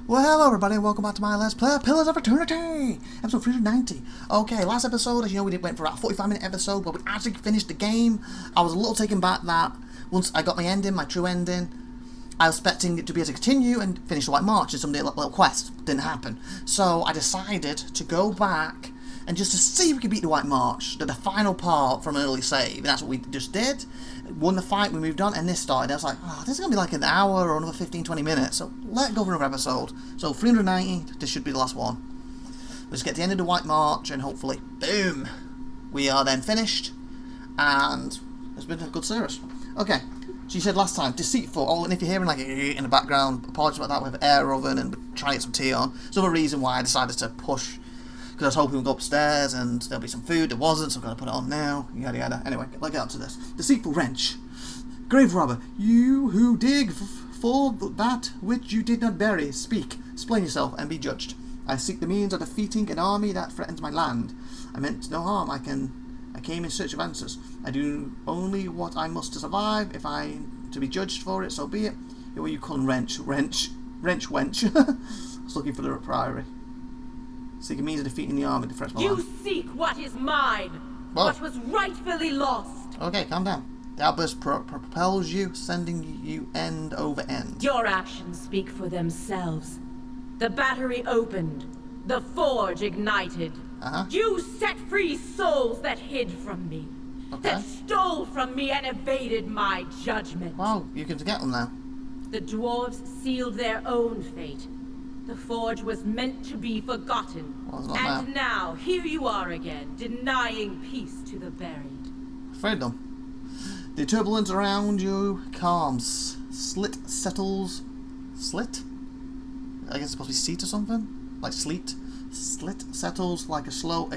Well, hello everybody, and welcome back to my Let's Play Pillars of Eternity, episode 390. Okay, last episode, as you know, we went for about a 45-minute episode, but we actually finished the game. I was a little taken back that once I got my ending, my true ending, I was expecting it to be able to continue and finish the White March and some little quest. Didn't happen. So I decided to go back and just to see if we could beat the White March, the final part from an early save, and that's what we just did. Won the fight, we moved on, and this started. I was like, oh, this is going to be like an hour or another 15-20 minutes, so let go for another episode. So 390, this should be the last one. Let's get to the end of the White March, and hopefully, boom, we are then finished, and it's been a good series. Okay, so you said last time, deceitful. Oh, and if you're hearing like in the background, apologies about that, we have an air oven and trying to get some tea on. It's another reason why I decided to push, because I was hoping we'd go upstairs and there'll be some food. There wasn't, so I've got to put it on now. Yada yada. Anyway, let's get up to this. Deceitful wrench. Grave robber, you who dig for that which you did not bury, speak, explain yourself, and be judged. I seek the means of defeating an army that threatens my land. I meant no harm. I came in search of answers. I do only what I must to survive. If I to be judged for it, so be it. What you call wench. I was looking for the priory. Seeking means of defeating the army to threat my land. You seek what is mine. Whoa. What was rightfully lost. Okay, calm down. The outburst propels you, sending you end over end. Your actions speak for themselves. The battery opened. The forge ignited. You set free souls that hid from me. Okay. That stole from me and evaded my judgment. Well, you can get them now. The dwarves sealed their own fate. The forge was meant to be forgotten. Well, it's not and now, here you are again, denying peace to the buried. Afraid them. The turbulence around you calms. Slit settles. Slit? I guess it's supposed to be seat or something? Like sleet? Slit settles like a slow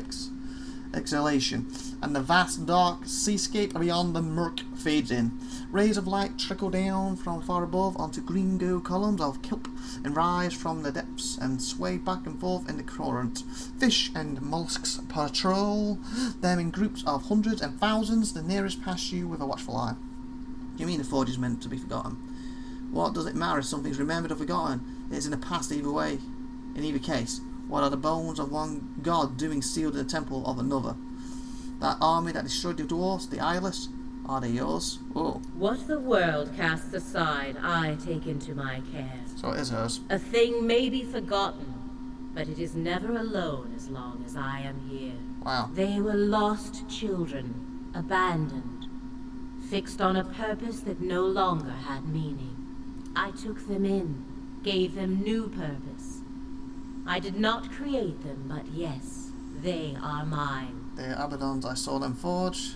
exhalation, and the vast dark seascape beyond the murk fades in. Rays of light trickle down from far above onto green gold columns of kelp and rise from the depths and sway back and forth in the current. Fish and mollusks patrol them in groups of hundreds and thousands, the nearest pass you with a watchful eye. Do you mean the forge is meant to be forgotten? What does it matter if something's remembered or forgotten? It's in the past either way. In either case, what are the bones of one god doing sealed in the temple of another? That army that destroyed the dwarfs, the eyeless, are they yours? Oh. What the world casts aside, I take into my care. So it is hers. A thing may be forgotten, but it is never alone as long as I am here. Wow. They were lost children, abandoned, fixed on a purpose that no longer had meaning. I took them in, gave them new purpose. I did not create them, but yes, they are mine. They are Abaddon's. I saw them forge.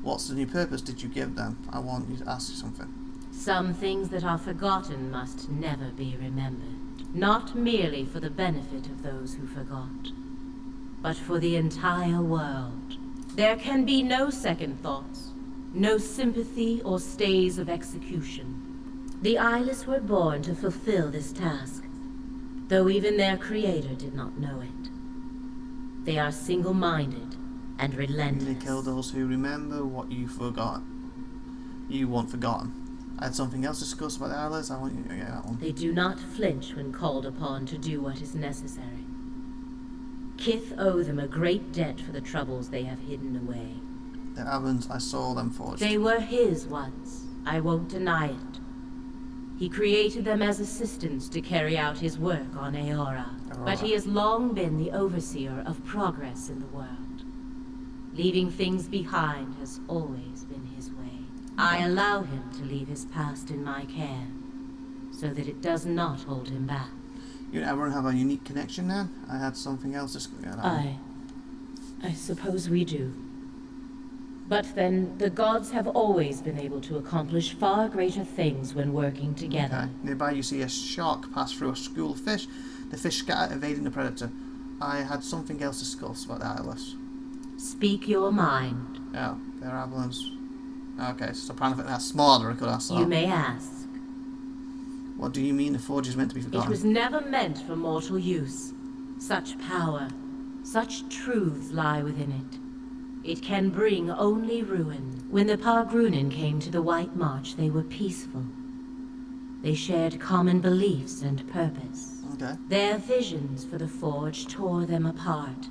What's the new purpose did you give them? I want you to ask you something. Some things that are forgotten must never be remembered. Not merely for the benefit of those who forgot, but for the entire world. There can be no second thoughts, no sympathy or stays of execution. The eyeless were born to fulfill this task, though even their creator did not know it. They are single-minded and relentless. They kill those who remember what you forgot. You want forgotten. I had something else to discuss about the eyeless. I want you to get that one. They do not flinch when called upon to do what is necessary. Kith owe them a great debt for the troubles they have hidden away. The Abaddon's. I saw them forged. They were his once. I won't deny it. He created them as assistants to carry out his work on Aora. But he has long been the overseer of progress in the world. Leaving things behind has always been his way. I allow him to leave his past in my care, so that it does not hold him back. You and Abaddon have a unique connection then? I had something else to get at. I suppose we do. But then, the gods have always been able to accomplish far greater things when working together. Okay. Nearby you see a shark pass through a school of fish. The fish scatter, evading the predator. I had something else to discuss about the eyeless. Speak your mind. Yeah, they're Abaddon's. Okay, so apparently that's smaller, I could ask that. You may ask. What do you mean the forge is meant to be forgotten? It was never meant for mortal use. Such power, such truths lie within it. It can bring only ruin. When the Pargrunin came to the White March, they were peaceful. They shared common beliefs and purpose. Okay. Their visions for the Forge tore them apart.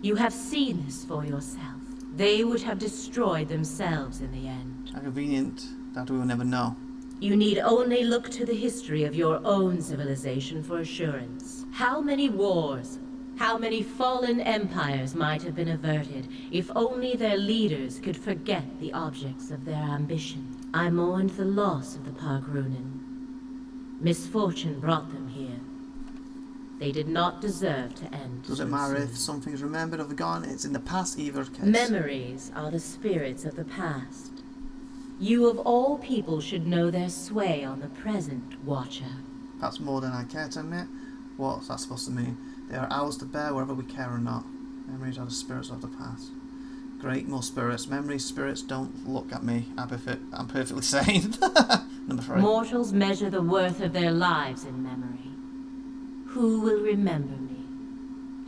You have seen this for yourself. They would have destroyed themselves in the end. How convenient that we will never know. You need only look to the history of your own civilization for assurance. How many wars, how many fallen empires might have been averted if only their leaders could forget the objects of their ambition. I mourned the loss of the Parkrunen. Misfortune brought them here. They did not deserve to end. Does it matter if something's remembered or forgotten? It's in the past either case. Memories are the spirits of the past. You of all people should know their sway on the present, Watcher. Perhaps more than I care to admit. What's that supposed to mean? They are ours to bear whether we care or not. Memories are the spirits of the past. Great, more spirits. Memories, spirits, don't look at me. I'm perfectly sane. Number 3. Mortals measure the worth of their lives in memory. Who will remember me?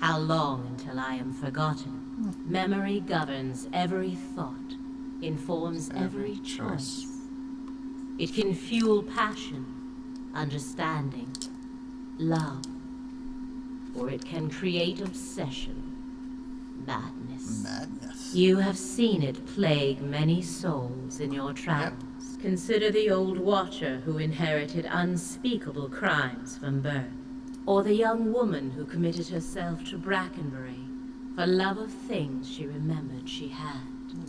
How long until I am forgotten? Memory governs every thought, informs every choice. It can fuel passion, understanding, love, or it can create obsession, madness. You have seen it plague many souls in your travels. Yep. Consider the old Watcher who inherited unspeakable crimes from birth. Or the young woman who committed herself to Brackenbury for love of things she remembered she had.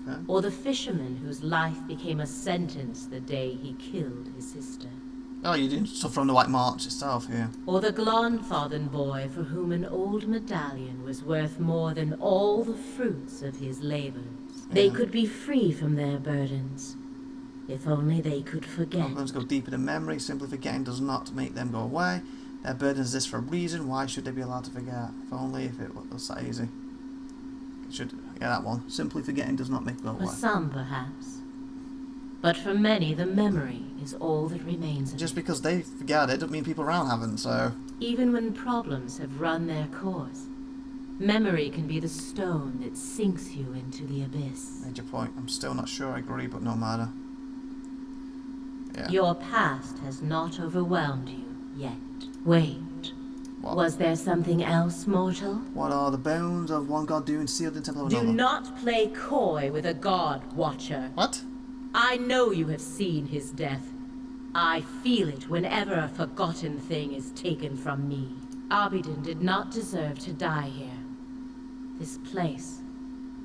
Okay. Or the fisherman whose life became a sentence the day he killed his sister. Oh, you didn't suffer on the White March itself here. Or the Glonfathen boy for whom an old medallion was worth more than all the fruits of his labors. Yeah. They could be free from their burdens, if only they could forget. Let's go deeper than memory. Simply forgetting does not make them go away. Their burden is this for a reason. Why should they be allowed to forget? If only if it was that easy. Should get that one. Simply forgetting does not make them go away. For some, perhaps. But for many, the memory is all that remains of Just because they forget it, doesn't mean people around haven't, so... Even when problems have run their course, memory can be the stone that sinks you into the abyss. Major point. I'm still not sure I agree, but no matter. Yeah. Your past has not overwhelmed you yet. Wait. What? Was there something else, mortal? What are the bones of one god doing sealed in temple of another? Do not play coy with a god, Watcher. What? I know you have seen his death. I feel it whenever a forgotten thing is taken from me. Obsidian did not deserve to die here. This place,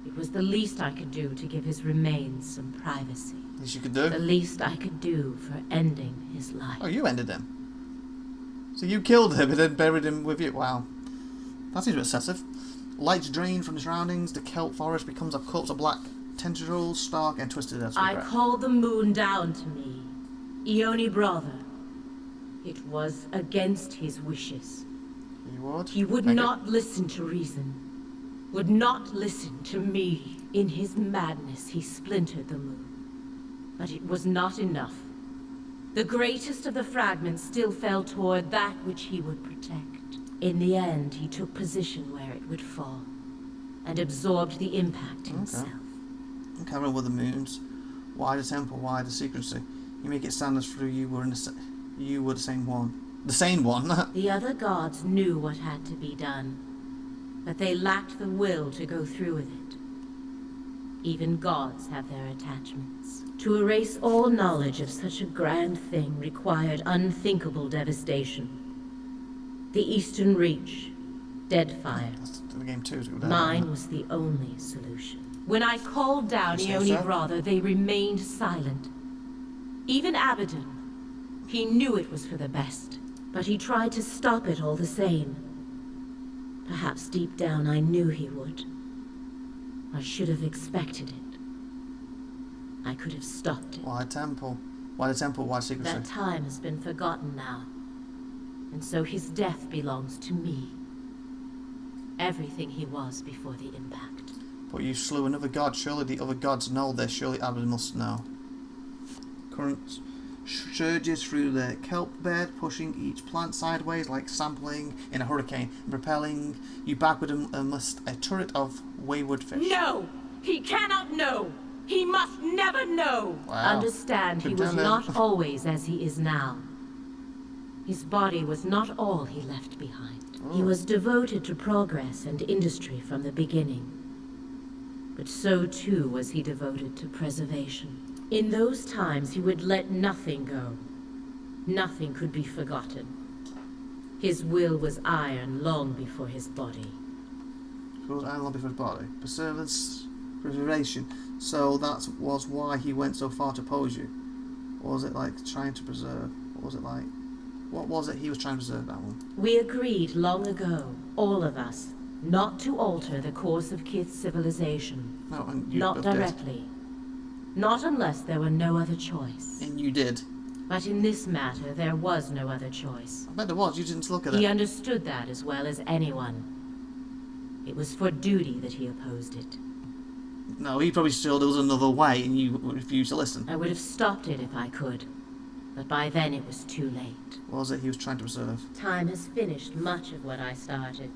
it was the least I could do to give his remains some privacy. Least you could do? The least I could do for ending his life. Oh, you ended him. So you killed him and then buried him with you? Wow. That seems a bit excessive. Lights drain from the surroundings. The kelp forest becomes a corpse of black tendrils, stark and twisted as I called the moon down to me. Ioni brother. It was against his wishes. He would not listen to reason. Would not listen to me. In his madness, he splintered the moon. But it was not enough. The greatest of the fragments still fell toward that which he would protect. In the end, he took position where it would fall, and absorbed the impact himself. Okay, I with the moons. Why the temple? Why the secrecy? You make it sound as though you were the same one. The sane one. The other gods knew what had to be done, but they lacked the will to go through with it. Even gods have their attachments. To erase all knowledge of such a grand thing required unthinkable devastation. The Eastern Reach, Deadfire. That's the game too. Mine was the only solution. When I called down Ioni brother, they remained silent. Even Abaddon. He knew it was for the best, but he tried to stop it all the same. Perhaps deep down I knew he would. I should have expected it. I could have stopped it. Why temple? Why the temple? Why secrecy? That time has been forgotten now. And so his death belongs to me. Everything he was before the impact. But you slew another god. Surely the other gods know this. Surely Abaddon must know. Current surges through the kelp bed, pushing each plant sideways like sampling in a hurricane, and propelling you backward amidst a turret of wayward fish. No! He cannot know! He must never know! Wow. Understand, he was not always as he is now. His body was not all he left behind. He was devoted to progress and industry from the beginning. But so too was he devoted to preservation. In those times he would let nothing go. Nothing could be forgotten. His will was iron long before his body. It was iron long before his body. Preservation. So that was why he went so far to oppose you. Or was it like trying to preserve? What was it like? What was it he was trying to preserve, that one? We agreed long ago, all of us, not to alter the course of Kith's civilization. No, and you not both directly. Not unless there were no other choice. did. And you did. But in this matter, there was no other choice. I bet there was. You didn't look at He it. understood that as well as anyone. It was for duty that he opposed it. No, he probably still there was another way, and you refused to listen. I would have stopped it if I could. But by then it was too late. What was it he was trying to preserve? Time has finished much of what I started.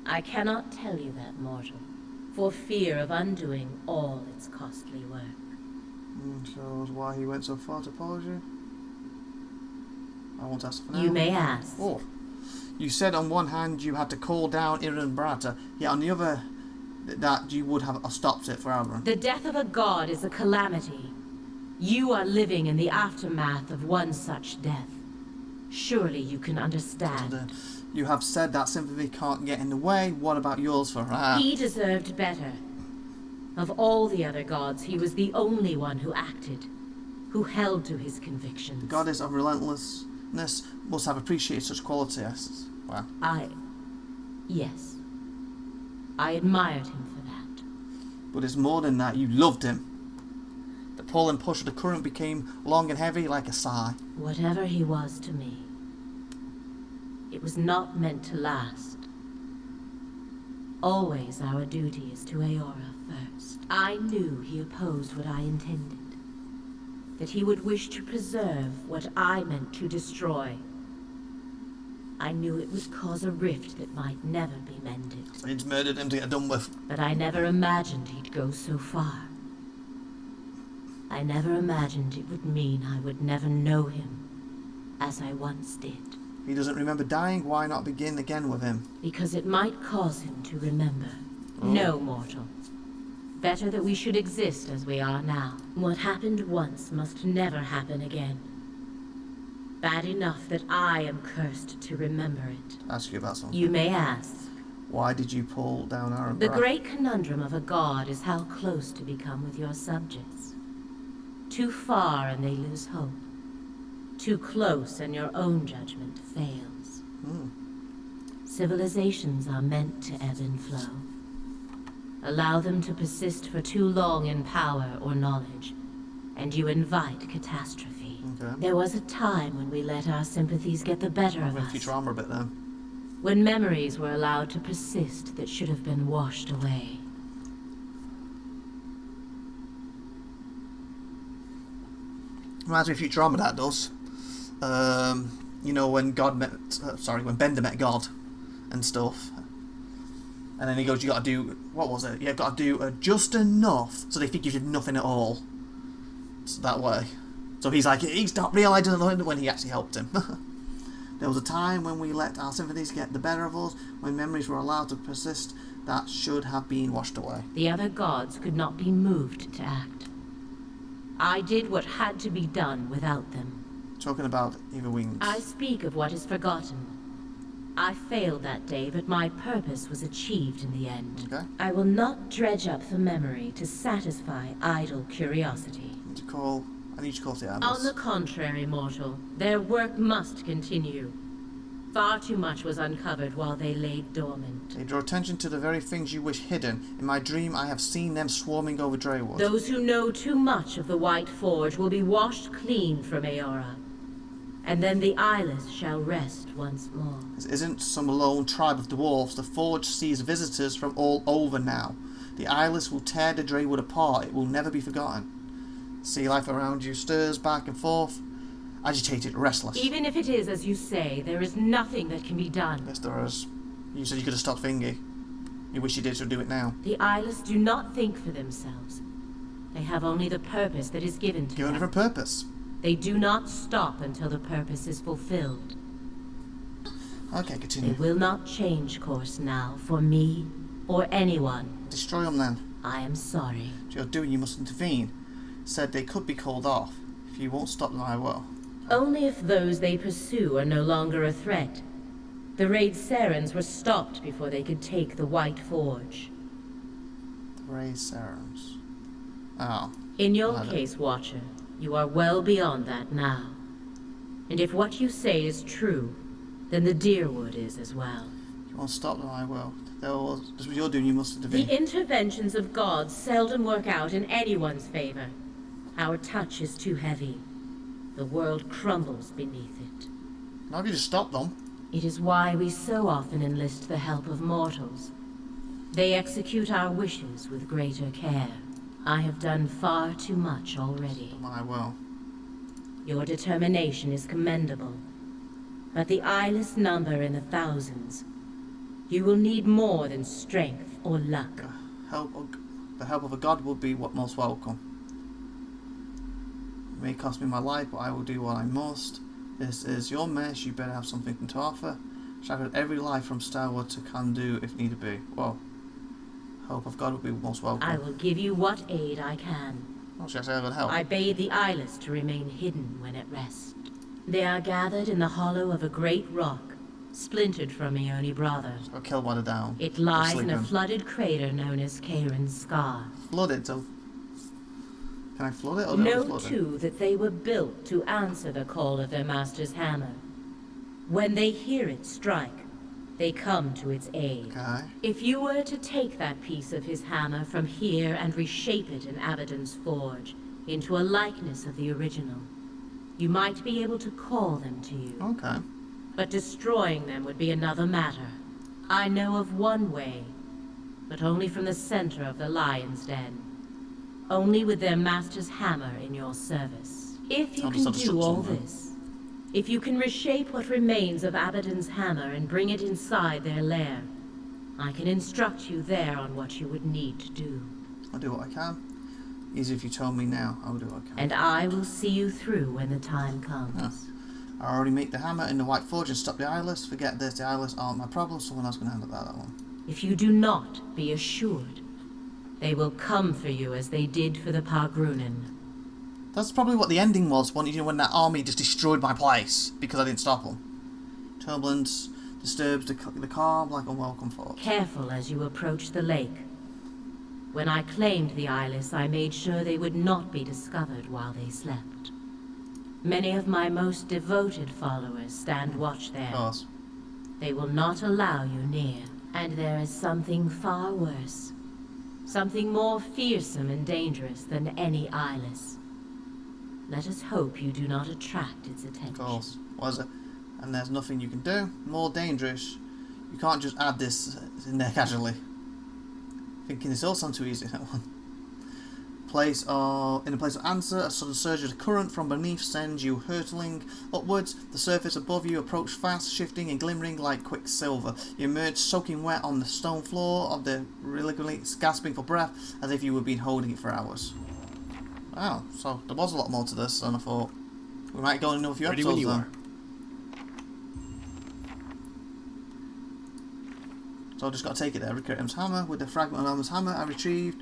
I cannot tell you that, mortal, for fear of undoing all its costly work. Shows why he went so far to oppose you. I won't ask for now. You may ask. Oh. You said on one hand you had to call down Iran Brata, yet on the other that you would have stopped it for Alvarin. The death of a god is a calamity. You are living in the aftermath of one such death. Surely you can understand. You have said that sympathy can't get in the way. What about yours for her? He deserved better. Of all the other gods, he was the only one who acted, who held to his convictions. The goddess of relentlessness must have appreciated such qualities. Wow. Yes. I admired him for that. But it's more than that. You loved him. The pull and push of the current became long and heavy like a sigh. Whatever he was to me, it was not meant to last. Always our duty is to Aora first. I knew he opposed what I intended. That he would wish to preserve what I meant to destroy. I knew it would cause a rift that might never be mended. So he'd murdered him to get done with. But I never imagined he'd go so far. I never imagined it would mean I would never know him, as I once did. He doesn't remember dying, why not begin again with him? Because it might cause him to remember. No, mortal. Better that we should exist as we are now. What happened once must never happen again. Bad enough that I am cursed to remember it. Ask you about something. You may ask. Why did you pull down our The great conundrum of a god is how close to become with your subjects. Too far and they lose hope. Too close and your own judgment fails. Civilizations are meant to ebb and flow. Allow them to persist for too long in power or knowledge, and you invite catastrophe. Okay. There was a time when we let our sympathies get the better of us. Futurama a bit then. When memories were allowed to persist that should have been washed away. Reminds me of Futurama, that does. You know, when when Bender met God and stuff. And then he goes, you gotta do, what was it? Yeah, gotta do just enough so they think you did nothing at all. So that way. So he's like, he stopped realising when he actually helped him. There was a time when we let our sympathies get the better of us, when memories were allowed to persist that should have been washed away. The other gods could not be moved to act. I did what had to be done without them. Talking about Eva Wings. I speak of what is forgotten. I failed that day, but my purpose was achieved in the end. Okay. I will not dredge up the memory to satisfy idle curiosity. I need to call the On Atlas. the contrary, mortal, their work must continue. Far too much was uncovered while they lay dormant. They draw attention to the very things you wish hidden. In my dream, I have seen them swarming over Dreywood. Those who know too much of the White Forge will be washed clean from Aora. And then the eyeless shall rest once more. This isn't some lone tribe of dwarves. The Forge sees visitors from all over now. The eyeless will tear the Dreywood apart. It will never be forgotten. Sea life around you stirs back and forth, agitated, restless. Even if it is as you say, there is nothing that can be done. Yes, there is. You said you could have stopped Fingy. You wish you did, so do it now. The eyeless do not think for themselves. They have only the purpose that is given to Give them a them. different purpose. They do not stop until the purpose is fulfilled. Okay, They continue. will not change course now for me or anyone. Destroy them then. I am sorry. If you're doing, you must intervene. Said they could be called off. If you won't stop them, I will. Only if those they pursue are no longer a threat. The raid Sarens were stopped before they could take the White Forge. The Raised Serums. Oh. In your Well, case, Watcher, you are well beyond that now. And if what you say is true, then the Deerwood is as well. If you won't stop them, I will. Just what you're doing, you must intervene. The interventions of gods seldom work out in anyone's favor. Our touch is too heavy. The world crumbles beneath it. Now if you just stop them. It is why we so often enlist the help of mortals. They execute our wishes with greater care. I have done far too much already. Stop them, I will. Your determination is commendable, but the eyeless number in the thousands. You will need more than strength or luck. The help of a god will be what most welcome. It may cost me my life, but I will do what I must. This is your mess, you better have something to offer. Shattered every life from Starwood to Kandu if need be. Well, help of God will be most welcome. I will give you what aid I can. Oh, should I say I would help? I bade the eyeless to remain hidden when at rest. They are gathered in the hollow of a great rock, splintered from Ione Brother. Got killed while they're down. It lies in a Sleeping. flooded crater known as Kairin's Scar. Flooded, so... Can I flood it or don't I Know flood it? too that they were built to answer the call of their master's hammer. When they hear it strike, they come to its aid. Okay. If you were to take that piece of his hammer from here and reshape it in Abaddon's forge into a likeness of the original, you might be able to call them to you. Okay. But destroying them would be another matter. I know of one way, but only from the center of the Lion's Den. Only with their master's hammer in your service. If you I'll can just do all something. this, if you can reshape what remains of Abaddon's hammer and bring it inside their lair, I can instruct you there on what you would need to do. I'll do what I can. Easy if you told me now, I'll do what I can. And I will see you through when the time comes. I already make the hammer in the White Forge and stop the eyeless. Forget this, the eyeless aren't my problem, someone else can handle that one. If you do not, be assured, they will come for you as they did for the Pargrunen. That's probably what the ending was, when that army just destroyed my place because I didn't stop them. Turbulence disturbs the calm like unwelcome thoughts. Careful as you approach the lake. When I claimed the eyeless, I made sure they would not be discovered while they slept. Many of my most devoted followers stand watch there. Of course. They will not allow you near. And there is something far worse. Something more fearsome and dangerous than any eyeless. Let us hope you do not attract its attention. Of course. What is it? And there's nothing you can do. More dangerous. You can't just add this in there casually. Thinking this all sounds too easy, that one. In a place of answer, a sudden surge of current from beneath sends you hurtling upwards. The surface above you approach fast, shifting and glimmering like quicksilver. You emerge soaking wet on the stone floor of the reliquary, gasping for breath, as if you had been holding it for hours. Wow, so there was a lot more to this than I thought. We might go in another few episodes then. So I just got to take it there. Recreate M's hammer. With the fragment of M's hammer, I retrieved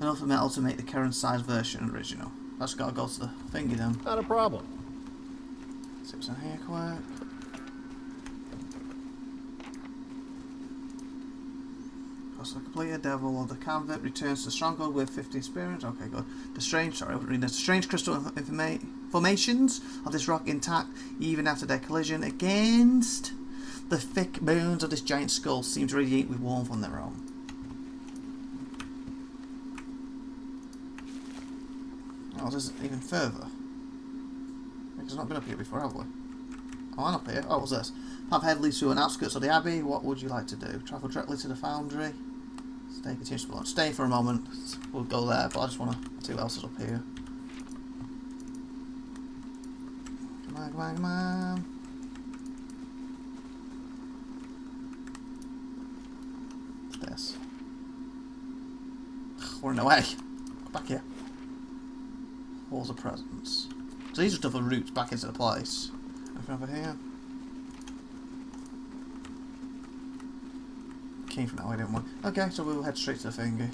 enough metal to make the Karen-sized version original. I just got to go to the thingy then. Not a problem. See what's in here quick. Cost to complete a devil of the convict returns to the stronghold with 50 experience. Okay, good. The strange crystal formations of this rock intact even after their collision against the thick bones of this giant skull seem to radiate with warmth on their own. Oh, this is even further. Because I've not been up here before, have we? Oh, I'm up here. Oh, what's this? Path ahead leads to an outskirts of the abbey. What would you like to do? Travel directly to the foundry. Stay continuously. Stay for a moment. We'll go there, but I just want to see what else is up here. Come on, come on, come on. What's this? We're in the way. Go back here. Walls of presence. So these are stuff of routes back into the place. Anything over here? came from that way, didn't we? Okay, so we'll head straight to the thingy.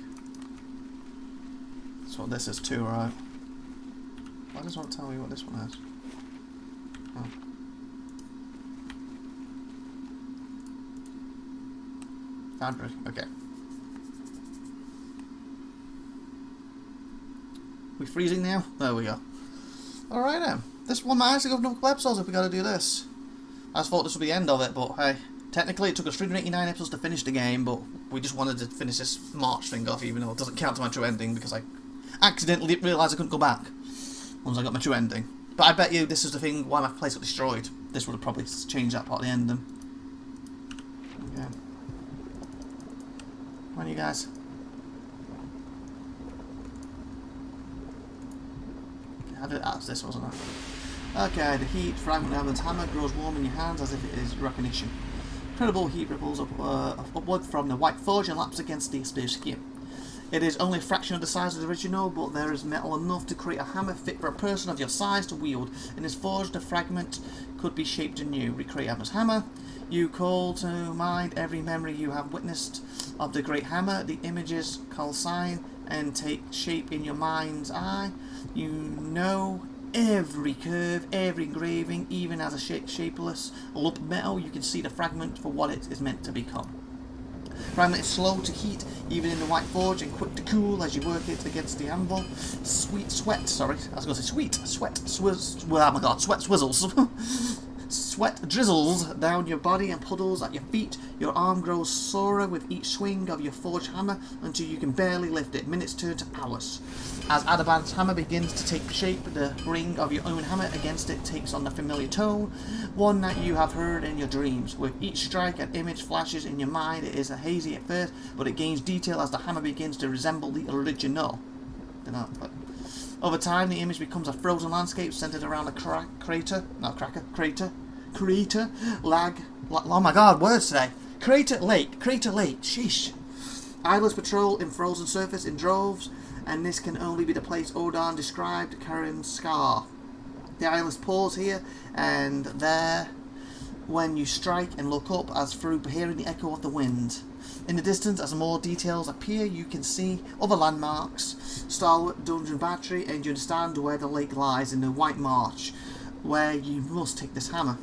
That's what this is too, right? Why does it want to tell me what this one is? Oh. Foundry, okay. We freezing now? There we go. Alright then. This one might actually go for another episodes if we gotta do this. I just thought this would be the end of it, but hey. Technically it took us 389 episodes to finish the game, but we just wanted to finish this March thing off, even though it doesn't count to my true ending, because I accidentally realised I couldn't go back once I got my true ending. But I bet you this is the thing why my place got destroyed. This would have probably changed that part of the ending. Okay. Come on, you guys. That's this, wasn't it? Okay, the heat fragment of Evan's hammer grows warm in your hands as if it is recognition. Incredible heat ripples upward from the white forge and laps against the exposed skin. It is only a fraction of the size of the original, but there is metal enough to create a hammer fit for a person of your size to wield. In this forge, the fragment could be shaped anew. Recreate Evan's hammer. You call to mind every memory you have witnessed of the great hammer. The images calcine and take shape in your mind's eye. You know every curve, every engraving, even as a shapeless lump of metal, you can see the fragment for what it is meant to become. Fragment is slow to heat, even in the white forge, and quick to cool as you work it against the anvil. Sweat swizzles. Sweat drizzles down your body and puddles at your feet. Your arm grows sorer with each swing of your forged hammer until you can barely lift it. Minutes turn to hours. As Adabant's hammer begins to take shape, the ring of your own hammer against it takes on the familiar tone, one that you have heard in your dreams. With each strike, an image flashes in your mind. It is hazy at first, but it gains detail as the hammer begins to resemble the original. Over time, the image becomes a frozen landscape centered around a crater. Oh my god, words today. Crater lake, sheesh. Idlers patrol in frozen surface in droves, and this can only be the place Odin described, Karen Scar. The islands pause here and there when you strike and look up as through hearing the echo of the wind. In the distance, as more details appear, you can see other landmarks, Starwood Dungeon Battery, and you understand where the lake lies in the White March, where you must take this hammer.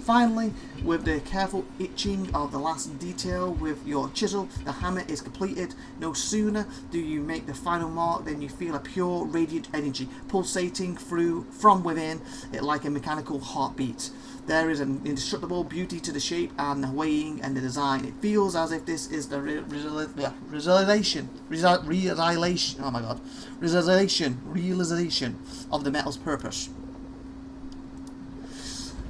Finally, with the careful etching of the last detail with your chisel, the hammer is completed. No sooner do you make the final mark than you feel a pure, radiant energy pulsating through from within it like a mechanical heartbeat. There is an indestructible beauty to the shape and the weighing and the design. It feels as if this is the realization of the metal's purpose.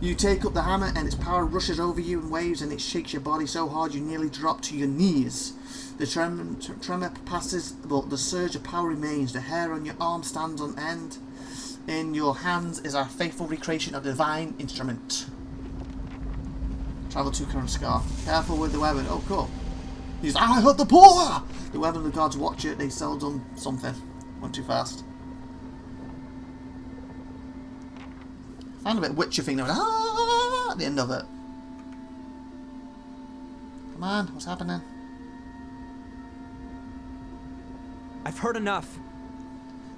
You take up the hammer and its power rushes over you in waves, and it shakes your body so hard you nearly drop to your knees. The tremor passes, but the surge of power remains. The hair on your arm stands on end. In your hands is a faithful recreation of the divine instrument. Travel to current scar. Careful with the weapon. Oh, cool. I heard the poor! The weapon of the gods watch it. They seldom something. Went too fast. I found a bit witchy thing there. At the end of it. Come on, what's happening? I've heard enough.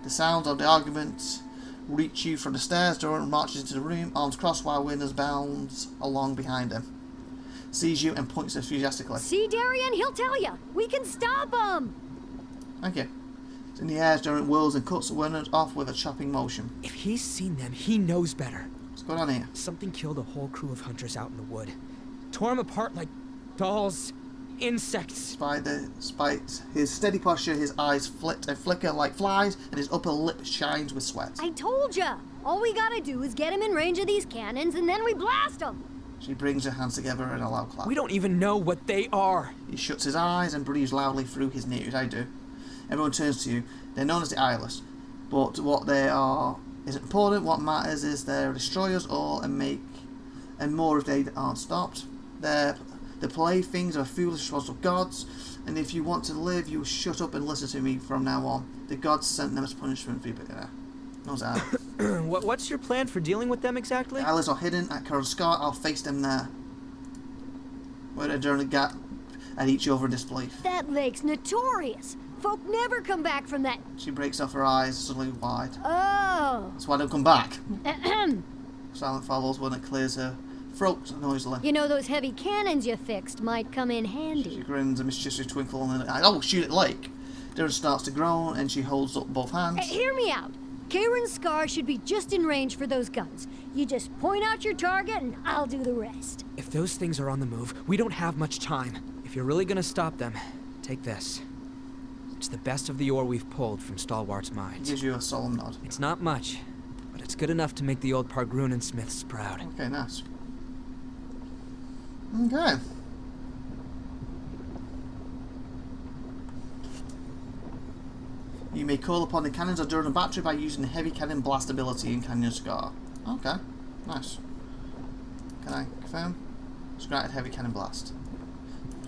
The sounds of the argument reach you from the stairs. Durant marches into the room, arms crossed while Winners bounds along behind him. Sees you and points enthusiastically. See, Darian, he'll tell you. We can stop him. Thank you. In the air, Durant whirls and cuts Winners off with a chopping motion. If he's seen them, he knows better. What's going on here? Something killed a whole crew of hunters out in the wood. Tore them apart like dolls, insects. Despite his steady posture, his eyes flicker like flies, and his upper lip shines with sweat. I told ya. All we gotta do is get him in range of these cannons, and then we blast him. She brings her hands together in a loud clap. We don't even know what they are. He shuts his eyes and breathes loudly through his nose. I do. Everyone turns to you. They're known as the Eyeless, but what they are isn't important. What matters is they'll destroy us all and more if they aren't stopped. They're the playthings of foolish responsible gods, and if you want to live, you shut up and listen to me from now on. The gods sent them as punishment for you. Knows that. What's your plan for dealing with them exactly? The Eyeless are hidden at Current Scar. I'll face them there. Where they during the gap at each other in disbelief. That lake's notorious. Folk never come back from that. She breaks off, her eyes suddenly wide. Oh. That's why I don't come back. Ahem. Silent follows when it clears her throat noisily. You know, those heavy cannons you fixed might come in She handy. grins, a mischievous twinkle in her eye. Oh, shoot at Lake. Darren starts to groan and she holds up both hands. Hear me out. Kieran's scar should be just in range for those guns. You just point out your target and I'll do the rest. If those things are on the move, we don't have much time. If you're really gonna stop them, take this. It's the best of the ore we've pulled from Stalwart's He mines. gives you a solemn nod. It's not much, but it's good enough to make the old Pargrunen smiths proud. Okay, nice. Okay. You may call upon the cannons of Durham battery by using the heavy cannon blast ability in Canyon Scar. Okay, nice. Can I confirm? It's granted heavy cannon blast.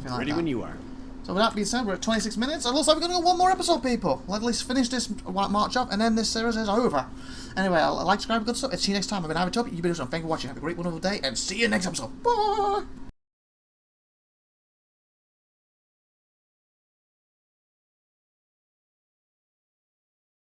Like Ready that. when you are. So with that being said, we're at 26 minutes. It looks like we're going to go one more episode, people. Let's at least finish this march up, and then this series is over. Anyway, I'll like, subscribe, good stuff. And see you next time. I've been IVATOPIA. You've been doing something. Thank you for watching. Have a great wonderful day, and see you next episode. Bye!